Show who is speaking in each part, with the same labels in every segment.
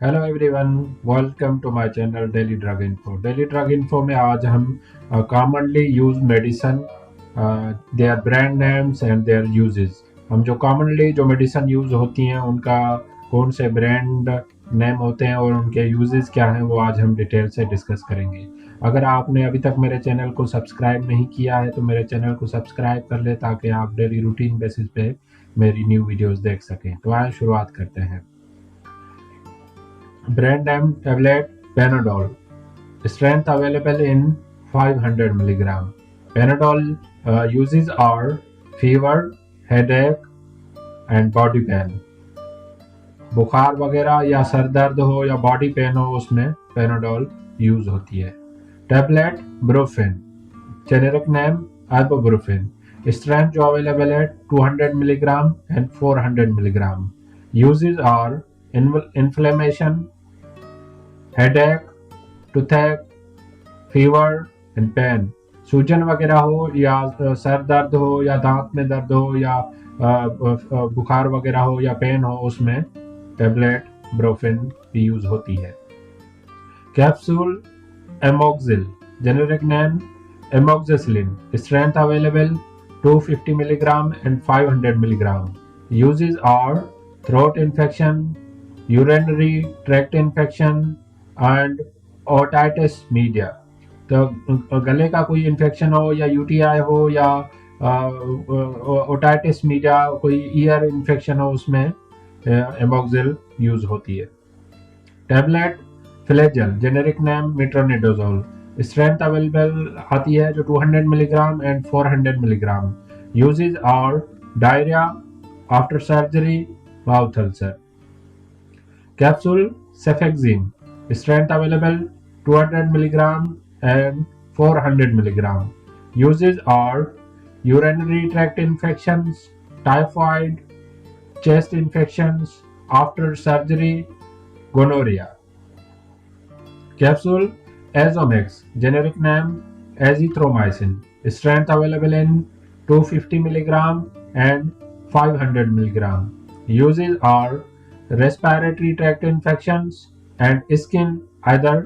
Speaker 1: Hello everyone, welcome to my channel daily drug info. Daily drug info में आज हम commonly use medicine, their brand names and their uses. हम जो medicine use होती हैं उनका कौन से ब्रांड नेम होते हैं और उनके यूजेस क्या हैं, वो आज हम डिटेल से डिस्कस करेंगे। अगर आपने अभी तक मेरे चैनल को सब्सक्राइब नहीं किया है तो मेरे चैनल को सब्सक्राइब कर ले ताकि आप डेली रूटीन बेसिस पे मेरी न्यू वीडियोस देख सकें। तो आइए शुरुआत करते हैं। Brand name tablet Panadol. Strength available in 500 milligram. Panadol uses are fever, headache and body pain. बुखार वगैरह या सर दर्द हो या बॉडी पेन हो उसमें पेनाडोल यूज होती है। Tablet Brufen, generic name ibuprofen. Strength जो अवेलेबल है 200 milligram and 400 milligram. Uses are inflammation, headache, toothache, fever and pain. सूजन वगैरह हो या सर दर्द हो या दांत में दर्द हो या बुखार वगैरह हो या पेन हो उसमें टेबलेट ब्रोफिन भी यूज होती है। Capsule Amoxil, generic name amoxicillin. Strength available 250 milligram and 500 milligram. Uses are throat infection, urinary tract infection and otitis media. तो गले का कोई इन्फेक्शन हो या यूटीआई हो या ओटाइटिस मीडिया कोई ईयर इन्फेक्शन हो उसमें एमोक्सिल यूज होती है। Tablet Flagyl, generic name metronidazole. Strength available आती है जो 200 milligram and 400 milligram. Uses are diarrhoea, after surgery, mouth ulcer. Capsule cephalexin, strength available 200 milligram and 400 milligram. Uses are urinary tract infections, typhoid, chest infections, after surgery, gonorrhea. Capsule Azomax, generic name azithromycin. Strength available in 250 milligram and 500 milligram. Uses are respiratory tract infections and skin either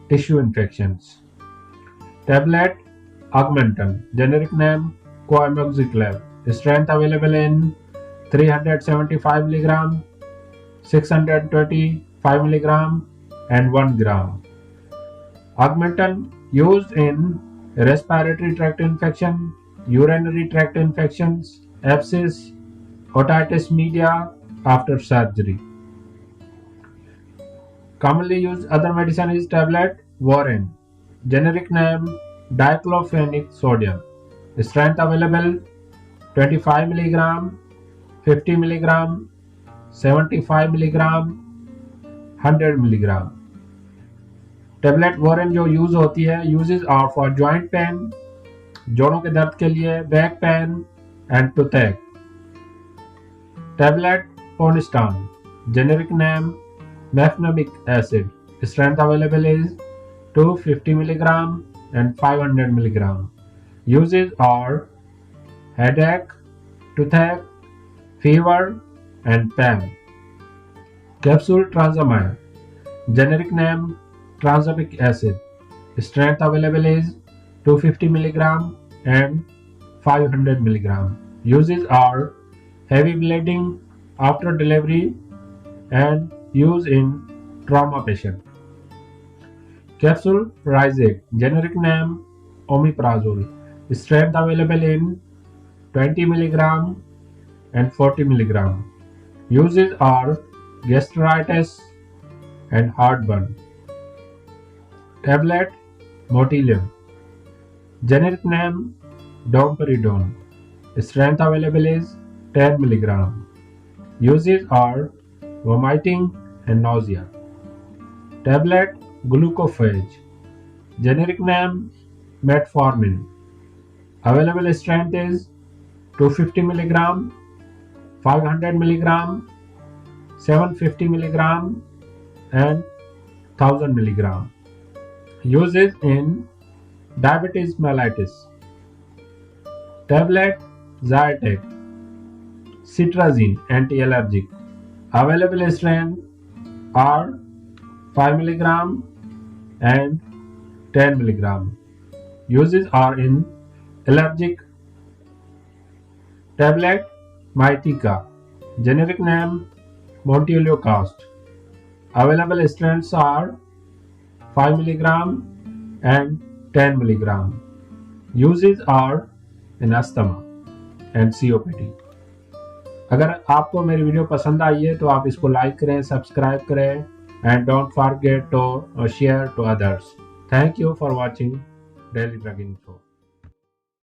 Speaker 1: tissue infections. Tablet Augmentin, generic name Coamoxiclav. Strength available in 375 milligram, 625 milligram and 1 gram. Augmentin used in respiratory tract infection, urinary tract infections, abscess, otitis media after surgery. Commonly used other medicine is tablet Warren, generic name diclofenac sodium. Strength available 25 milligram, 50 milligram, 75 milligram, 100 milligram. Tablet Voren जो use होती है, uses are for joint pain, जोड़ों के दर्द के लिए, back pain and toothache. Tablet Ponstan, generic name mefenamic acid. Strength available is 250 milligram and 500 milligram. Uses are headache, toothache, fever and pain. Capsule transamine, generic name transaminase acid. Strength available is 250 milligram and 500 milligram. Uses are heavy bleeding after delivery and used in trauma patient. Capsule Ryzec, generic name Omeprazole. Strength available in 20 milligram and 40 milligram. Uses are gastritis and heartburn. Tablet Motilium, generic name Domperidone. Strength available is 10 milligram. Uses are vomiting and nausea. Tablet glucophage, generic name metformin. Available strength is 250 milligram, 500 milligram, 750 milligram and 1000 milligram. Uses in diabetes mellitus. Tablet Zyrtec, citrazine anti-allergic. Available strength are 5 milligram and 10 milligram. Uses are in allergic tablet Mytica, generic name Montelukast. Available strengths are 5 milligram and 10 milligram. Uses are in asthma and COPD. अगर आपको मेरी video पसंद आई है तो आप इसको like करें, subscribe करें and don't forget to share to others. Thank you for watching daily drug info.